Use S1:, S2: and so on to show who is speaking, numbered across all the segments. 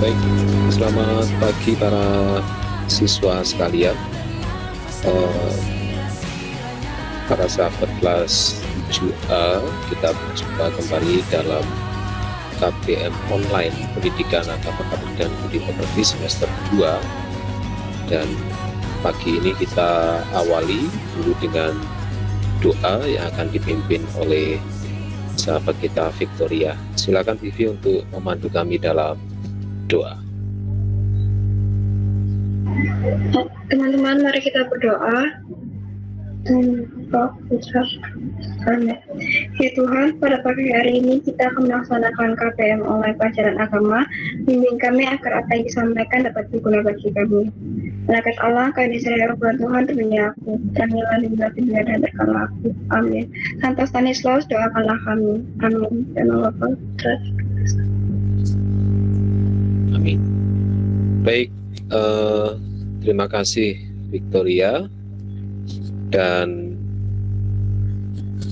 S1: Baik, selamat pagi para siswa sekalian, eh, para sahabat kelas 7A. Kita berjumpa kembali dalam KBM online Pendidikan Agama Katolik dan Budi Pekerti semester 2. Dan pagi ini kita awali dulu dengan doa yang akan dipimpin oleh sahabat kita Victoria. Silakan Vivi untuk memandu kami dalam doa.
S2: Teman-teman, mari kita berdoa. Amin. Ya Tuhan, pada pagi hari ini kita akan melaksanakan KBM online pelajaran agama. Bimbing kami agar apa yang disampaikan dapat berguna bagi kami. Malaikat Allah, kami disediakan Roh Tuhan terbunyi aku. Terangilah di bulan dunia dan terkalah aku. Amin. Santo Stanislaus, doakanlah kami. Amin. Dan Allah Putra.
S1: Amin. Baik, terima kasih Victoria dan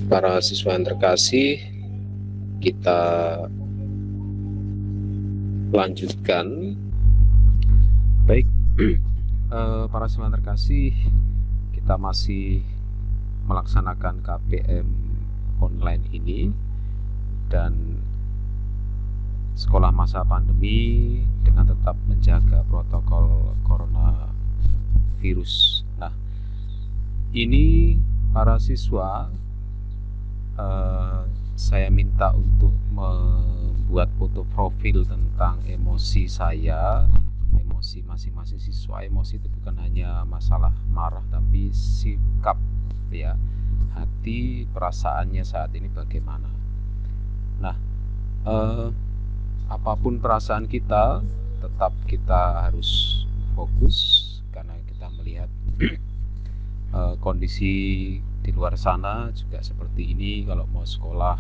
S1: para siswa yang terkasih. Kita lanjutkan. Baik, para siswa yang terkasih, kita masih melaksanakan KBM online ini dan sekolah masa pandemi dengan tetap menjaga protokol coronavirus. Nah, ini para siswa saya minta untuk membuat foto profil tentang emosi saya, emosi masing-masing siswa. Emosi itu bukan hanya masalah marah, tapi sikap, ya, hati, perasaannya saat ini bagaimana. Nah, apapun perasaan kita, tetap kita harus fokus karena kita melihat kondisi di luar sana juga seperti ini. Kalau mau sekolah,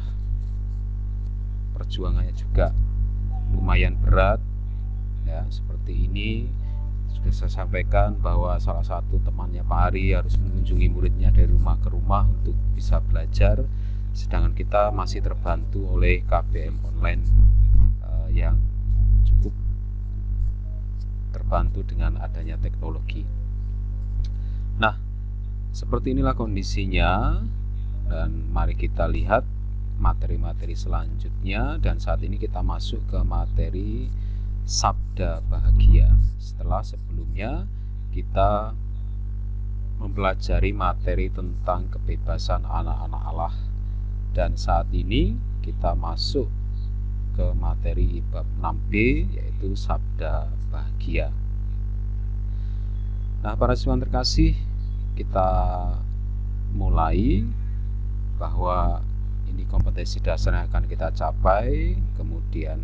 S1: perjuangannya juga lumayan berat, ya, seperti ini. Sudah saya sampaikan bahwa salah satu temannya Pak Hari harus mengunjungi muridnya dari rumah ke rumah untuk bisa belajar, sedangkan kita masih terbantu oleh KBM online yang cukup terbantu dengan adanya teknologi. Nah, seperti inilah kondisinya, dan mari kita lihat materi-materi selanjutnya. Dan saat ini kita masuk ke materi Sabda Bahagia. Setelah sebelumnya kita mempelajari materi tentang kebebasan anak-anak Allah, dan saat ini kita masuk ke materi bab 6B, yaitu Sabda Bahagia. Nah, para siswa terkasih, kita mulai bahwa ini kompetensi dasar yang akan kita capai. Kemudian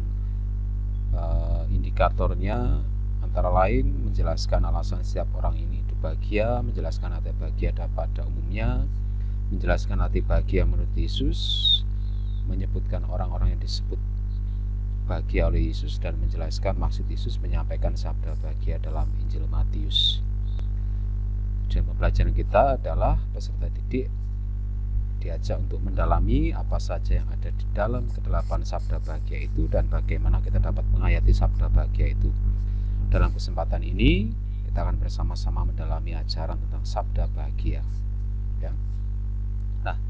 S1: indikatornya antara lain menjelaskan alasan setiap orang ini hidup bahagia, menjelaskan arti bahagia pada umumnya, menjelaskan arti bahagia menurut Yesus, menyebutkan orang-orang yang disebut bahagia oleh Yesus, dan menjelaskan maksud Yesus menyampaikan sabda bahagia dalam Injil Matius. Tujuan pembelajaran kita adalah peserta didik diajak untuk mendalami apa saja yang ada di dalam kedelapan sabda bahagia itu dan bagaimana kita dapat menghayati sabda bahagia itu. Dalam kesempatan ini kita akan bersama-sama mendalami ajaran tentang sabda bahagia, ya. Nah,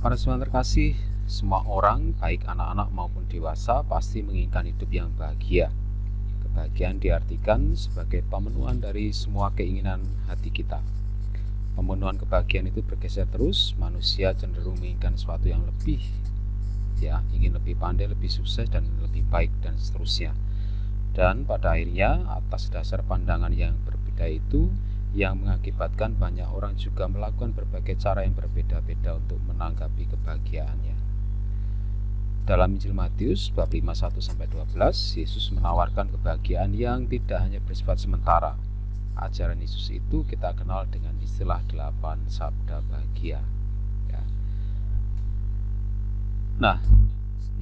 S1: para siswa terkasih, semua orang, baik anak-anak maupun dewasa, pasti menginginkan hidup yang bahagia. Kebahagiaan diartikan sebagai pemenuhan dari semua keinginan hati kita. Pemenuhan kebahagiaan itu bergeser terus. Manusia cenderung menginginkan sesuatu yang lebih, ya, ingin lebih pandai, lebih sukses, dan lebih baik, dan seterusnya. Dan pada akhirnya, atas dasar pandangan yang berbeda itu, yang mengakibatkan banyak orang juga melakukan berbagai cara yang berbeda-beda untuk menanggapi kebahagiaannya. Dalam Injil Matius bab 5:1-12, Yesus menawarkan kebahagiaan yang tidak hanya bersifat sementara. Ajaran Yesus itu kita kenal dengan istilah 8 sabda bahagia, ya. Nah,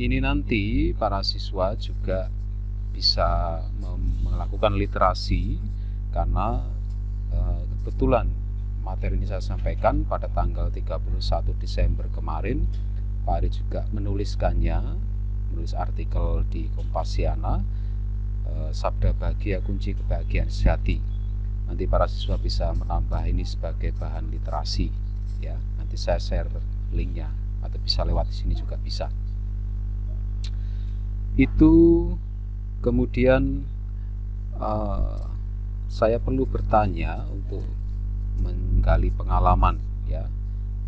S1: ini nanti para siswa juga bisa melakukan literasi, karena kebetulan materi ini saya sampaikan pada tanggal 31 Desember kemarin. Pak Ari juga menuliskannya menulis artikel di Kompasiana, Sabda Bahagia Kunci Kebahagiaan Sejati. Nanti para siswa bisa menambah ini sebagai bahan literasi ya. Nanti saya share linknya atau bisa lewat di sini juga bisa. Itu kemudian saya perlu bertanya untuk menggali pengalaman ya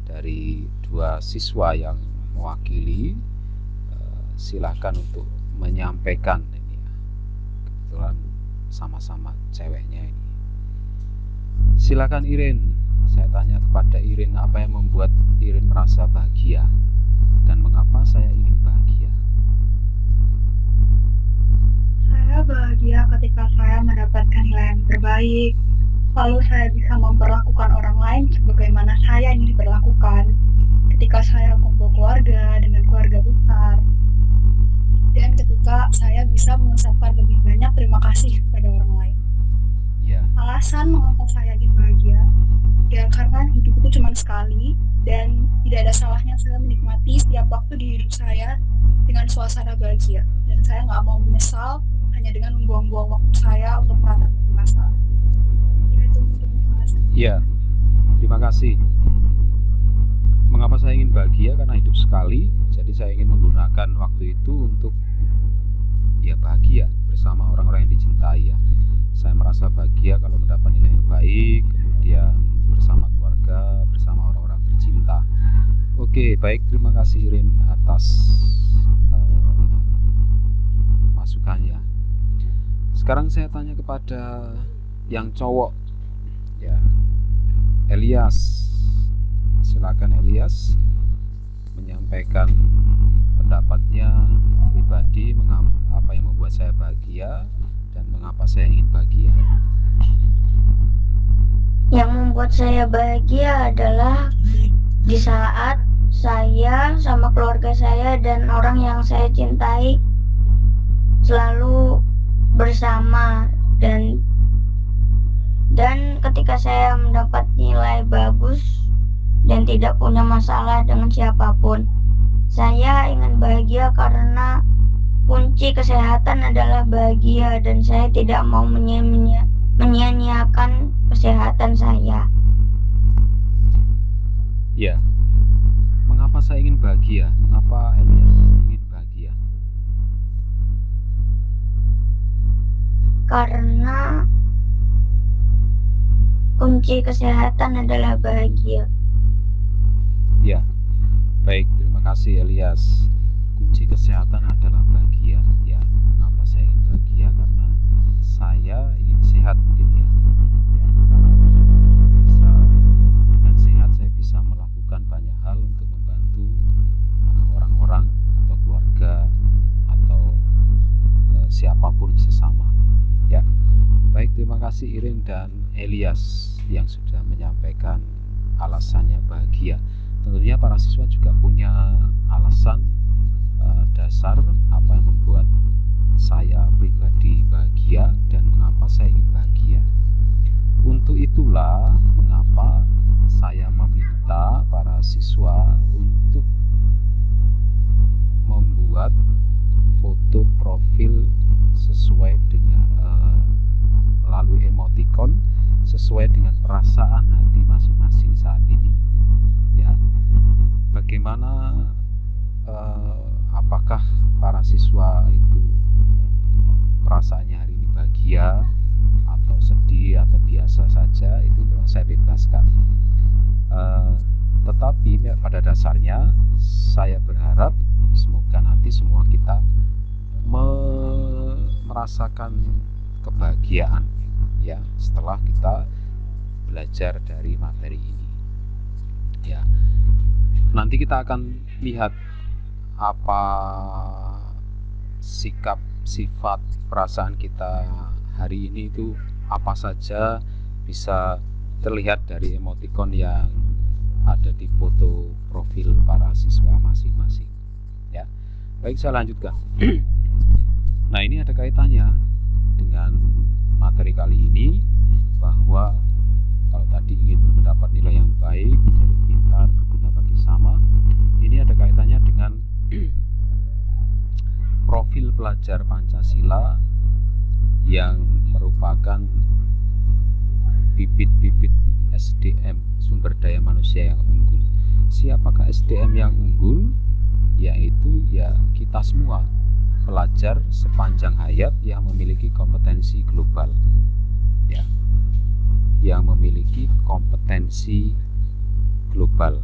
S1: dari dua siswa yang mewakili. Silahkan untuk menyampaikan ini ya. Kebetulan sama-sama ceweknya ini. Silakan Irin. Saya tanya kepada Irin, apa yang membuat Irin merasa bahagia dan mengapa saya ingin bahagia?
S3: Saya bahagia ketika saya mendapatkan nilai yang terbaik, lalu saya bisa memperlakukan orang lain sebagaimana saya ingin diperlakukan. Ketika saya kumpul keluarga dengan keluarga besar, dan ketika saya bisa mengucapkan lebih banyak terima kasih kepada orang lain.
S1: Ya.
S3: Alasan mengapa saya ingin bahagia, ya karena hidup itu cuma sekali dan tidak ada salahnya saya menikmati setiap waktu di hidup saya dengan suasana bahagia. Dan saya nggak mau menyesal hanya dengan membuang-buang waktu saya untuk meratapi masalah.
S1: Ya, terima kasih. Mengapa saya ingin bahagia? Karena hidup sekali, jadi saya ingin menggunakan waktu itu untuk ya bahagia bersama orang-orang yang dicintai ya. Saya merasa bahagia kalau mendapat nilai yang baik, kemudian bersama keluarga, bersama orang-orang tercinta. Oke, baik, terima kasih Irin atas masukannya. Sekarang saya tanya kepada yang cowok ya, Elias. Silakan Elias menyampaikan pendapatnya pribadi, apa yang membuat saya bahagia dan mengapa saya ingin bahagia.
S4: Yang membuat saya bahagia adalah di saat saya sama keluarga saya dan orang yang saya cintai selalu bersama, dan ketika saya mendapat nilai bagus dan tidak punya masalah dengan siapapun. Saya ingin bahagia karena kunci kesehatan adalah bahagia dan saya tidak mau menyia-nyiakan kesehatan saya.
S1: Ya, mengapa saya ingin bahagia? Mengapa Elias ingin bahagia?
S4: Karena kunci kesehatan adalah bahagia.
S1: Ya, baik, terima kasih Elias. Kunci kesehatan adalah bahagia. Ya, mengapa saya ingin bahagia? Karena saya ingin sehat mungkin ya. Ya, bisa, dengan sehat saya bisa melakukan banyak hal untuk membantu orang-orang atau keluarga atau siapapun sesama. Ya, baik, terima kasih Irin dan Elias yang sudah menyampaikan alasannya bahagia. Tentunya para siswa juga punya alasan dasar apa yang membuat saya pribadi bahagia dan mengapa saya ingin bahagia. Untuk itulah mengapa saya meminta para siswa untuk membuat foto profil sesuai dengan melalui emoticon sesuai dengan perasaan hati masing-masing saat ini. Ya, bagaimana apakah para siswa itu perasaannya hari ini bahagia atau sedih atau biasa saja, itu memang saya bebaskan. Tetapi pada dasarnya saya berharap semoga nanti semua kita merasakan kebahagiaan ya setelah kita belajar dari materi ini. Ya, nanti kita akan lihat apa sikap, sifat, perasaan kita hari ini itu apa saja bisa terlihat dari emoticon yang ada di foto profil para siswa masing-masing. Ya, baik, saya lanjutkan. Nah, ini ada kaitannya dengan materi kali ini, bahwa kalau tadi ingin mendapat nilai yang baik, menjadi pintar, berguna bagi sesama, ini ada kaitannya dengan pelajar Pancasila yang merupakan bibit-bibit SDM, sumber daya manusia yang unggul. Siapakah SDM yang unggul? Yaitu ya kita semua, pelajar sepanjang hayat yang memiliki kompetensi global, ya, yang memiliki kompetensi global.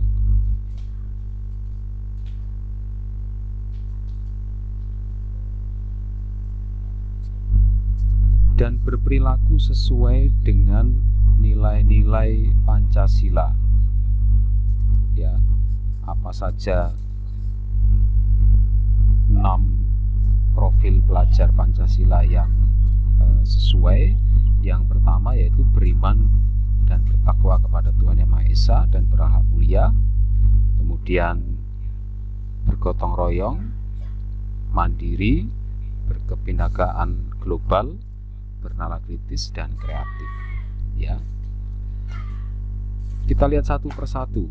S1: Dan berperilaku sesuai dengan nilai-nilai Pancasila. Ya, apa saja 6 profil pelajar Pancasila yang sesuai? Yang pertama yaitu beriman dan bertakwa kepada Tuhan Yang Maha Esa dan berakhlak mulia. Kemudian bergotong royong, mandiri, berkebinakaan global, bernalar kritis dan kreatif. Ya, kita lihat satu persatu.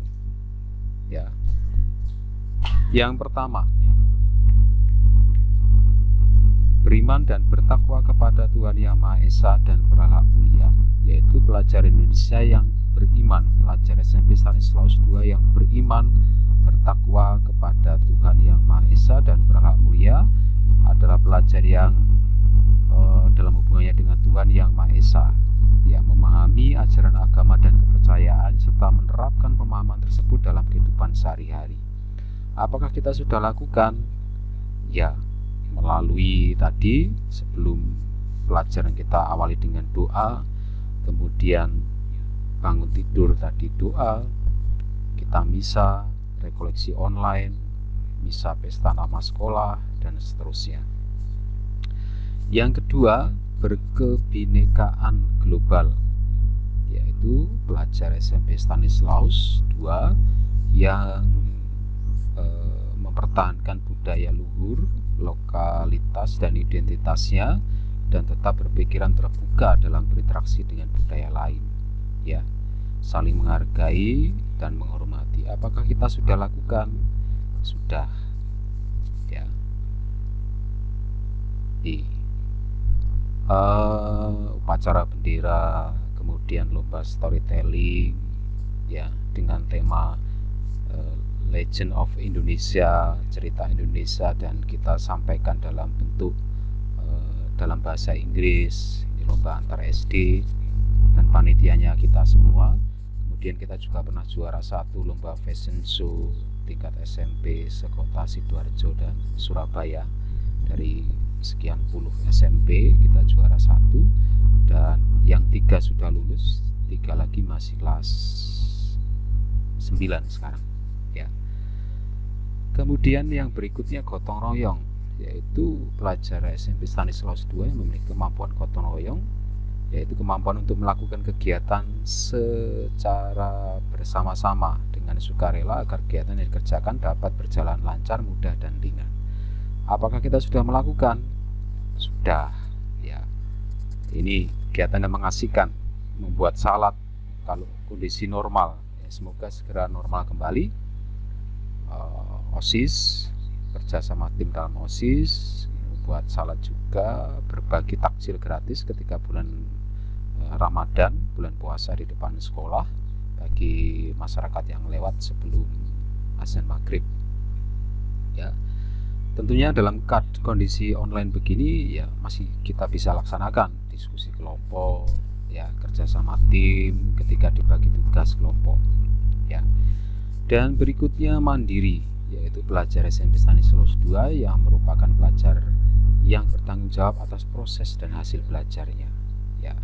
S1: Ya, yang pertama, beriman dan bertakwa kepada Tuhan Yang Maha Esa dan berakhlak mulia, yaitu pelajar Indonesia yang beriman, pelajar SMP Stanislaus II yang beriman, bertakwa kepada Tuhan Yang Maha Esa dan berakhlak mulia adalah pelajar yang dalam hubungannya dengan Tuhan Yang Maha Esa, yang memahami ajaran agama dan kepercayaan serta menerapkan pemahaman tersebut dalam kehidupan sehari-hari. Apakah kita sudah lakukan? Ya, melalui tadi sebelum pelajaran kita awali dengan doa, kemudian bangun tidur tadi doa, kita misa, rekoleksi online, misa pesta nama sekolah, dan seterusnya. Yang kedua, berkebinekaan global, yaitu pelajar SMP Stanislaus II yang mempertahankan budaya luhur, lokalitas dan identitasnya, dan tetap berpikiran terbuka dalam berinteraksi dengan budaya lain, ya, saling menghargai dan menghormati. Apakah kita sudah lakukan? Sudah, ya. Upacara bendera, kemudian lomba storytelling, ya, dengan tema Legend of Indonesia, cerita Indonesia, dan kita sampaikan dalam bentuk dalam bahasa Inggris. Ini lomba antar SD dan panitianya kita semua. Kemudian kita juga pernah juara 1 lomba fashion show tingkat SMP sekota Sidoarjo dan Surabaya. Dari sekian puluh SMP kita juara 1, dan yang 3 sudah lulus, 3 lagi masih kelas 9 sekarang, ya. Kemudian yang berikutnya gotong royong, yaitu pelajar SMP Stanislaus II yang memiliki kemampuan gotong royong, yaitu kemampuan untuk melakukan kegiatan secara bersama-sama dengan sukarela agar kegiatan yang dikerjakan dapat berjalan lancar, mudah, dan ringan. Apakah kita sudah melakukan? Sudah, ya. Ini kegiatan yang mengasihkan, membuat salad kalau kondisi normal, ya, semoga segera normal kembali. OSIS, kerja sama tim dalam OSIS, membuat salad juga, berbagi takjil gratis ketika bulan Ramadan, bulan puasa di depan sekolah bagi masyarakat yang lewat sebelum azan maghrib, ya. Tentunya dalam kondisi online begini, ya, masih kita bisa laksanakan diskusi kelompok, ya, kerja sama tim ketika dibagi tugas kelompok, ya. Dan berikutnya mandiri, yaitu pelajar SMP Stanislaus II yang merupakan pelajar yang bertanggung jawab atas proses dan hasil belajarnya, ya.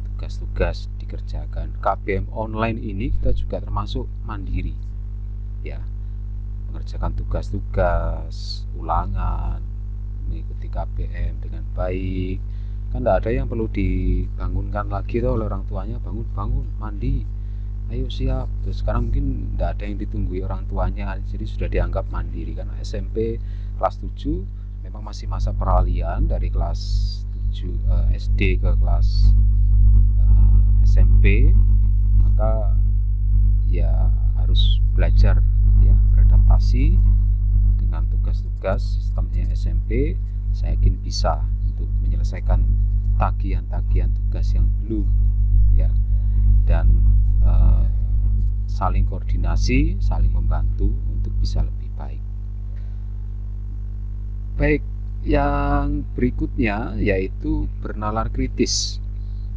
S1: Tugas-tugas dikerjakan. KBM online ini kita juga termasuk mandiri, ya, mengerjakan tugas-tugas, ulangan, mengikuti KBM dengan baik. Kan tidak ada yang perlu dibangunkan lagi tuh oleh orang tuanya, bangun, mandi, ayo siap. Terus sekarang mungkin tidak ada yang ditunggui orang tuanya, jadi sudah dianggap mandiri. Karena SMP kelas 7 memang masih masa peralihan dari kelas 7 SD ke kelas SMP, maka ya harus belajar, ya, beradaptasi dengan tugas-tugas sistemnya SMP saya yakin bisa untuk menyelesaikan tagihan-tagihan tugas yang belum, ya, dan saling koordinasi, saling membantu untuk bisa lebih baik. Baik, yang berikutnya yaitu bernalar kritis.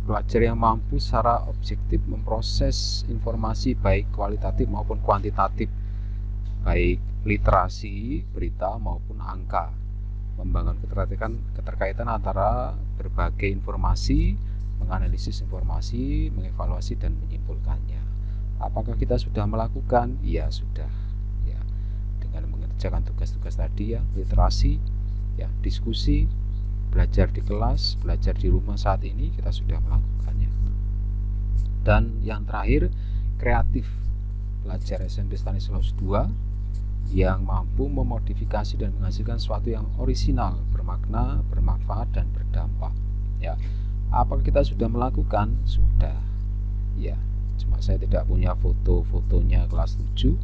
S1: Pelajar yang mampu secara objektif memproses informasi baik kualitatif maupun kuantitatif, baik literasi, berita maupun angka, membangun keterkaitan antara berbagai informasi, menganalisis informasi, mengevaluasi dan menyimpulkannya. Apakah kita sudah melakukan? Iya, sudah. Ya, dengan mengerjakan tugas-tugas tadi, ya, literasi, ya, diskusi, belajar di kelas, belajar di rumah saat ini kita sudah melakukannya. Dan yang terakhir, kreatif. Pelajar SMP Stanislaus II yang mampu memodifikasi dan menghasilkan sesuatu yang orisinal, bermakna, bermanfaat dan berdampak. Ya, apakah kita sudah melakukan? Sudah. Ya, cuma saya tidak punya foto-fotonya kelas 7.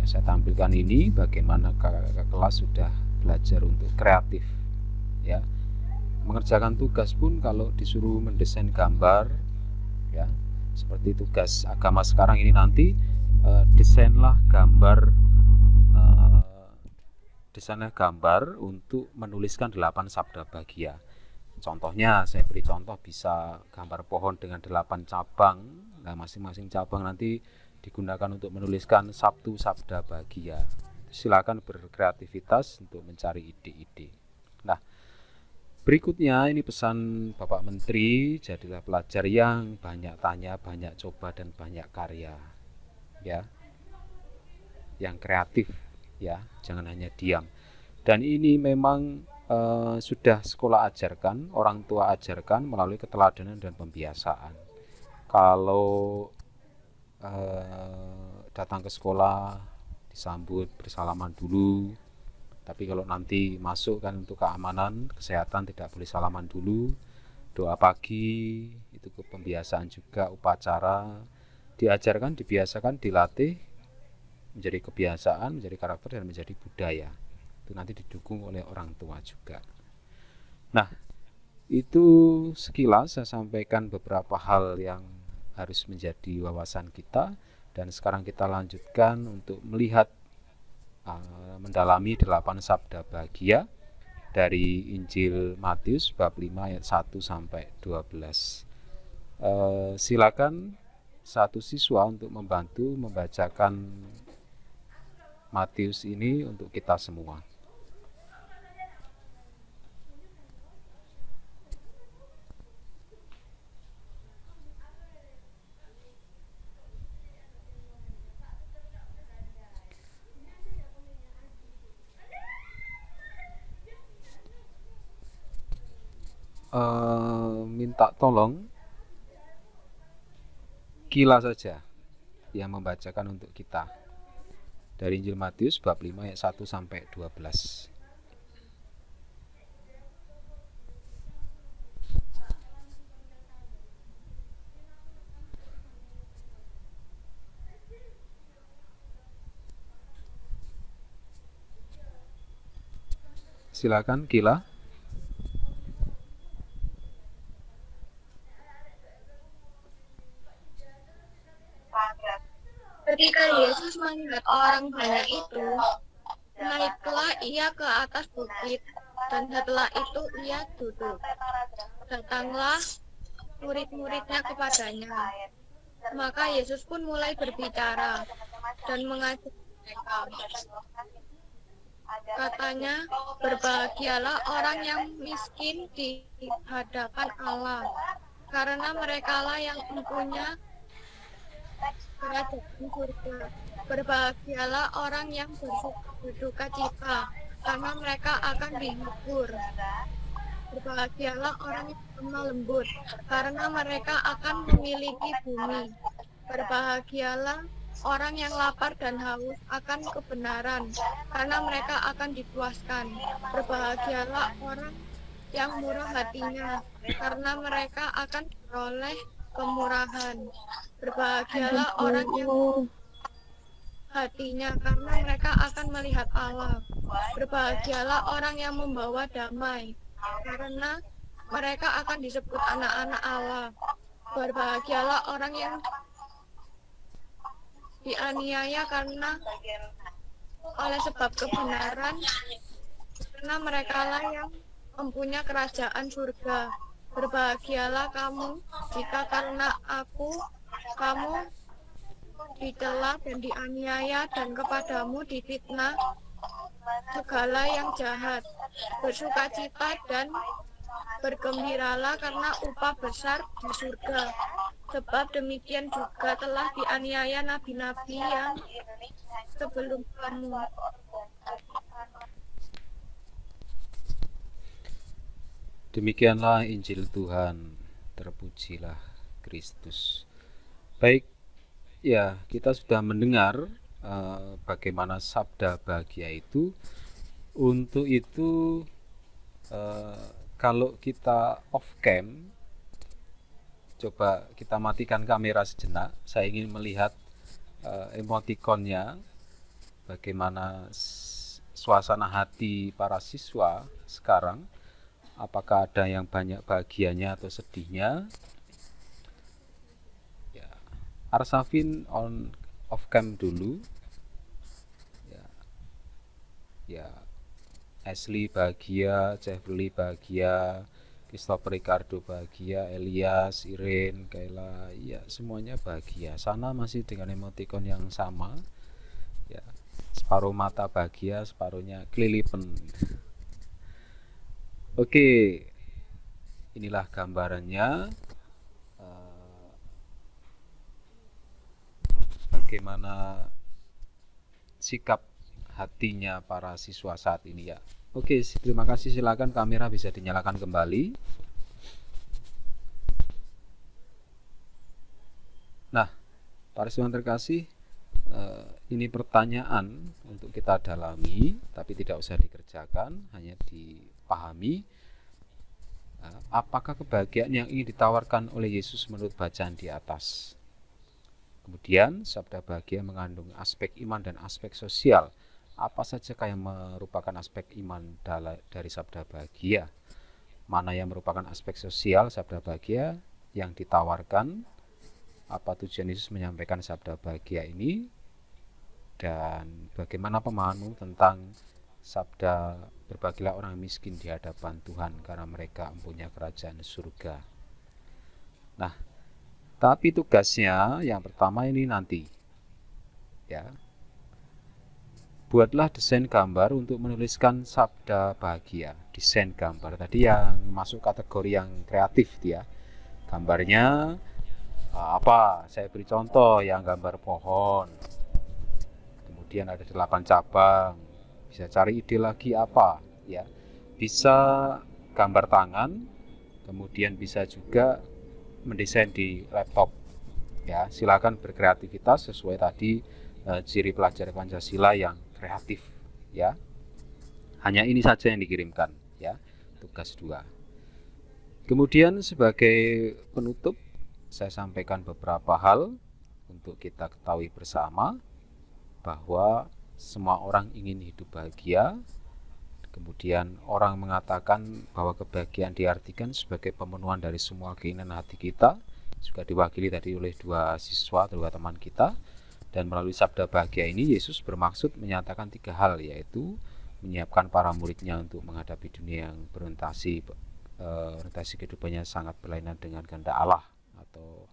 S1: Yang saya tampilkan ini bagaimana kakak-kakak kelas sudah belajar untuk kreatif. Ya, mengerjakan tugas pun kalau disuruh mendesain gambar, ya, seperti tugas agama sekarang ini nanti, desainlah gambar untuk menuliskan 8 sabda bahagia. Contohnya, saya beri contoh, bisa gambar pohon dengan 8 cabang. Nah, masing-masing cabang nanti digunakan untuk menuliskan satu sabda bahagia. Silakan berkreativitas untuk mencari ide-ide. Nah, berikutnya ini pesan Bapak Menteri, jadilah pelajar yang banyak tanya, banyak coba dan banyak karya. Ya. Yang kreatif, ya, jangan hanya diam. Dan ini memang sudah sekolah ajarkan, orang tua ajarkan melalui keteladanan dan pembiasaan. Kalau datang ke sekolah disambut bersalaman dulu, tapi kalau nanti masuk kan untuk keamanan, kesehatan tidak boleh salaman dulu. Doa pagi itu ke pembiasaan juga, upacara diajarkan, dibiasakan, dilatih menjadi kebiasaan, menjadi karakter dan menjadi budaya. Itu nanti didukung oleh orang tua juga. Nah, itu sekilas saya sampaikan beberapa hal yang harus menjadi wawasan kita, dan sekarang kita lanjutkan untuk melihat mendalami 8 sabda bahagia dari Injil Matius bab 5 ayat 1 sampai 12. Silakan satu siswa untuk membantu membacakan Matius ini untuk kita semua. Minta tolong Kila saja yang membacakan untuk kita dari Injil Matius bab 5 ayat 1 sampai 12. Silakan Kila.
S5: Ketika Yesus melihat orang banyak itu, naiklah ia ke atas bukit, dan setelah itu ia duduk. Datanglah murid-muridnya kepadanya. Maka Yesus pun mulai berbicara dan mengajar mereka. Katanya, berbahagialah orang yang miskin di hadapan Allah, karena merekalah yang mempunyai kerajaan surga. Berbahagialah orang yang berduka cita, karena mereka akan dihibur. Berbahagialah orang yang lemah lembut, karena mereka akan memiliki bumi. Berbahagialah orang yang lapar dan haus akan kebenaran, karena mereka akan dipuaskan. Berbahagialah orang yang murah hatinya, karena mereka akan beroleh kemurahan. Berbahagialah orang yang hatinya, karena mereka akan melihat Allah. Berbahagialah orang yang membawa damai, karena mereka akan disebut anak-anak Allah. Berbahagialah orang yang dianiaya karena oleh sebab kebenaran, karena merekalah yang mempunyai kerajaan surga. Berbahagialah kamu jika karena aku kamu dicela dan dianiaya dan kepadamu difitnah segala yang jahat. Bersukacita dan bergembiralah karena upah besar di surga. Sebab demikian juga telah dianiaya nabi-nabi yang sebelum kamu.
S1: Demikianlah Injil Tuhan, terpujilah Kristus. Baik, ya kita sudah mendengar bagaimana sabda bahagia itu. Untuk itu kalau kita off cam, coba kita matikan kamera sejenak. Saya ingin melihat emotikonnya, bagaimana suasana hati para siswa sekarang. Apakah ada yang banyak bahagianya atau sedihnya? Ya, Arsafin on off cam dulu. Ya, Ashley bahagia, Jeffrey bahagia, Christopher Ricardo bahagia, Elias, Irene, Kayla, ya semuanya bahagia. Sana masih dengan emoticon yang sama. Ya, separuh mata bahagia, separuhnya kelilipan. Oke, inilah gambarannya bagaimana sikap hatinya para siswa saat ini ya. Oke, terima kasih. Silakan kamera bisa dinyalakan kembali. Nah, para siswa terkasih, ini pertanyaan untuk kita dalami, tapi tidak usah dikerjakan, hanya dipahami. Apakah kebahagiaan yang ingin ditawarkan oleh Yesus menurut bacaan di atas? Kemudian, sabda bahagia mengandung aspek iman dan aspek sosial. Apa saja yang merupakan aspek iman dari sabda bahagia? Mana yang merupakan aspek sosial sabda bahagia yang ditawarkan? Apa tujuan Yesus menyampaikan sabda bahagia ini? Dan bagaimana pemahamanmu tentang sabda berbahagialah orang miskin di hadapan Tuhan karena mereka mempunyai kerajaan surga. Nah, tapi tugasnya yang pertama ini nanti ya. Buatlah desain gambar untuk menuliskan sabda bahagia. Desain gambar tadi yang masuk kategori yang kreatif dia. Gambarnya apa? Saya beri contoh yang gambar pohon. Kemudian ada 8 cabang. Bisa cari ide lagi apa ya. Bisa gambar tangan, kemudian bisa juga mendesain di laptop. Ya, silakan berkreativitas sesuai tadi ciri pelajar Pancasila yang kreatif ya. Hanya ini saja yang dikirimkan ya, tugas 2. Kemudian sebagai penutup saya sampaikan beberapa hal untuk kita ketahui bersama bahwa semua orang ingin hidup bahagia. Kemudian orang mengatakan bahwa kebahagiaan diartikan sebagai pemenuhan dari semua keinginan hati kita, juga diwakili tadi oleh 2 siswa atau 2 teman kita. Dan melalui sabda bahagia ini Yesus bermaksud menyatakan 3 hal, yaitu menyiapkan para muridnya untuk menghadapi dunia yang berorientasi kehidupannya sangat berlainan dengan kehendak Allah, atau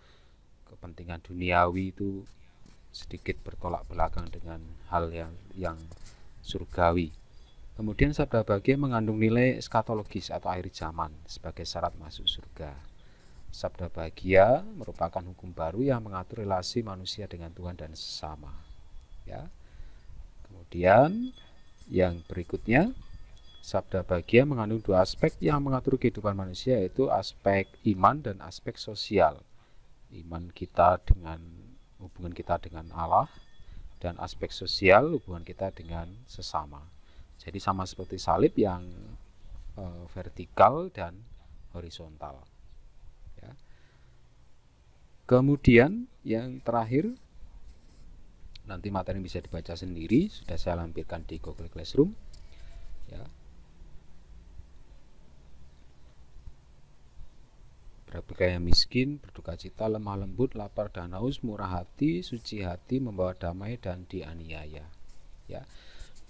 S1: kepentingan duniawi itu sedikit bertolak belakang dengan hal yang surgawi. Kemudian sabda bahagia mengandung nilai eskatologis atau akhir zaman sebagai syarat masuk surga. Sabda bahagia merupakan hukum baru yang mengatur relasi manusia dengan Tuhan dan sesama. Ya. Kemudian yang berikutnya, sabda bahagia mengandung 2 aspek yang mengatur kehidupan manusia, yaitu aspek iman dan aspek sosial. Iman kita dengan hubungan kita dengan Allah, dan aspek sosial hubungan kita dengan sesama. Jadi sama seperti salib yang vertikal dan horizontal. Ya. Kemudian yang terakhir, nanti materi bisa dibaca sendiri, sudah saya lampirkan di Google Classroom. Ya. Berbagai yang miskin, berduka cita, lemah lembut, lapar dan haus, murah hati, suci hati, membawa damai dan dianiaya. Ya.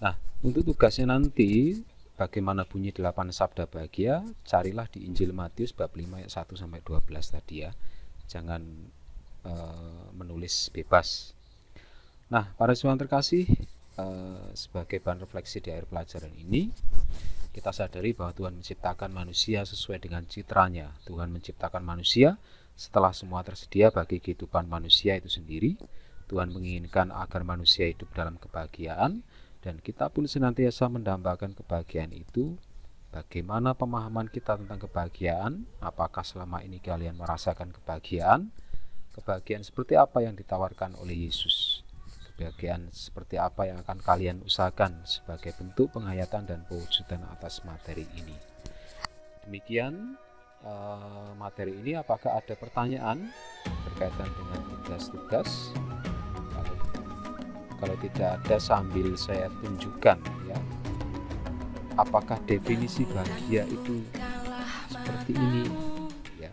S1: Nah, untuk tugasnya nanti bagaimana bunyi 8 sabda bahagia, carilah di Injil Matius bab 5 ayat 1 sampai 12 tadi ya. Jangan menulis bebas. Nah, para siswa terkasih, sebagai bahan refleksi di akhir pelajaran ini, kita sadari bahwa Tuhan menciptakan manusia sesuai dengan citranya. Tuhan menciptakan manusia setelah semua tersedia bagi kehidupan manusia itu sendiri. Tuhan menginginkan agar manusia hidup dalam kebahagiaan, dan kita pun senantiasa mendambakan kebahagiaan itu. Bagaimana pemahaman kita tentang kebahagiaan? Apakah selama ini kalian merasakan kebahagiaan? Kebahagiaan seperti apa yang ditawarkan oleh Yesus? Kebahagiaan seperti apa yang akan kalian usahakan sebagai bentuk penghayatan dan pewujudan atas materi ini? Demikian materi ini. Apakah ada pertanyaan berkaitan dengan tugas-tugas? Kalau tidak ada, sambil saya tunjukkan ya, apakah definisi bahagia itu seperti ini ya.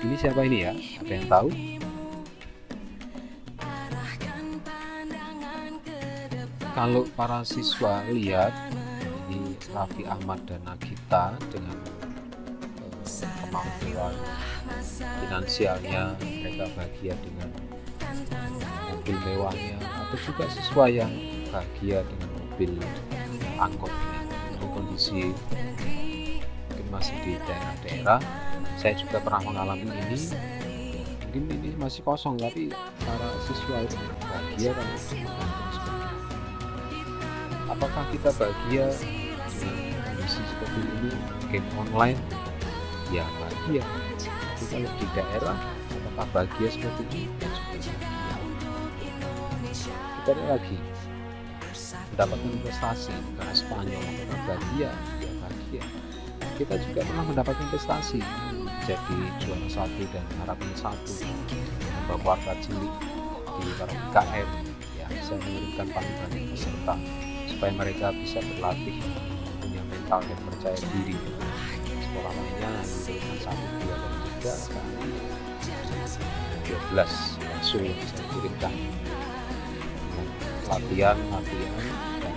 S1: Ini siapa ini ya? Ada yang tahu? Kalau para siswa lihat, ini Raffi Ahmad dan Nagita dengan kemampuan finansialnya, mereka bahagia dengan mobil mewahnya, atau juga siswa yang bahagia dengan mobil angkotnya. Untuk kondisi mungkin masih di daerah-daerah, saya juga pernah mengalami ini. Mungkin ini masih kosong, tapi para siswa itu bahagia kan. Apakah kita bahagia dengan kondisi seperti ini, game online? Ya bahagia. Tapi kalau di daerah, apakah bahagia seperti ini? Ya juga bahagia. Kita lihat lagi, mendapatkan prestasi, karena Spanyol apakah bahagia? Ya bahagia. Kita juga pernah mendapatkan prestasi, jadi juara 1 dan harapan 1 membawa warga cilik di UKM. Ya, saya mengirimkan panggilan peserta supaya mereka bisa berlatih, punya mental dan percaya diri. Sekolah lainnya mengirimkan 1, 2, dan 3, kami 12 langsung yang saya kirimkan. Latihan dan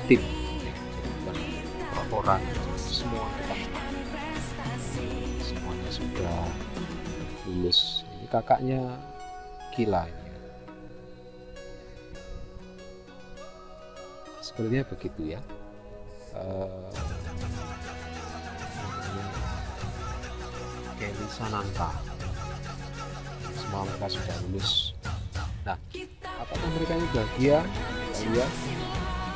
S1: tim, bukan orang, semua kita semuanya sudah lulus. Ini kakaknya gila ini. Sepertinya begitu ya. Kelly Sananta, semua mereka sudah lulus. Nah, apakah mereka ini bahagia? Kita lihat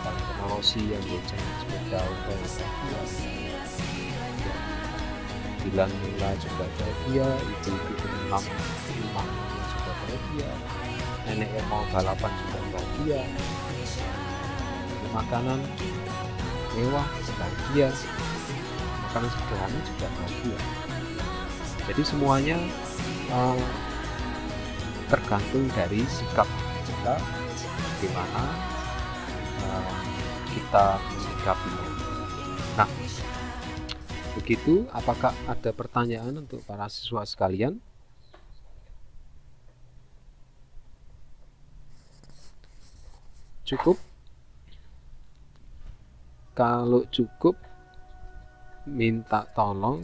S1: karena Rosi yang bocah sepeda udah bahagia. Bilang Mila juga bahagia, ibu-ibu berenam juga bahagia, nenek yang mau balapan juga bahagia. Makanan mewah bahagia, makanan sederhana juga bahagia. Jadi semuanya tergantung dari sikap kita, bagaimana kita menyikapinya. Nah, begitu. Apakah ada pertanyaan untuk para siswa sekalian? Cukup? Kalau cukup, minta tolong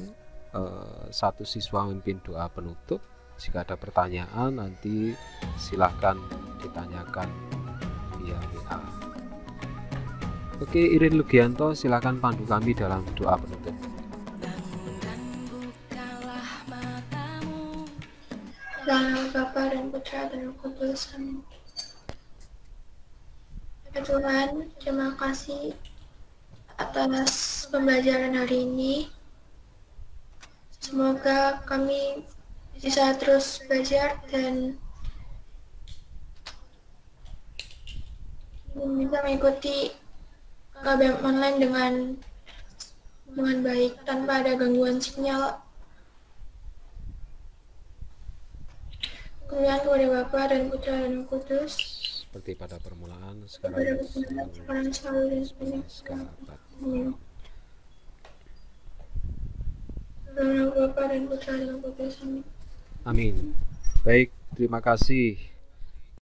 S1: satu siswa memimpin doa penutup. Jika ada pertanyaan, nanti silahkan ditanyakan via WA. Oke, Irin Lugianto, silahkan pandu kami dalam doa penutup.
S2: Dalam Bapa dan Putra dan Roh Kudus. Amin. Ya Tuhan, terima kasih atas pembelajaran hari ini. Semoga kami bisa terus belajar dan bisa mengikuti KBM online dengan baik tanpa ada gangguan sinyal. Kemuliaan kepada Bapa dan Putra dan Roh Kudus.
S1: seperti pada permulaan,
S2: Kepada
S1: sekarang,
S2: sekarang selalu dan sepanjang
S1: sekarang.
S2: Amin. Dalam nama Bapa dan Putra dan Roh Kudus. Amin.
S1: Amin. Baik, terima kasih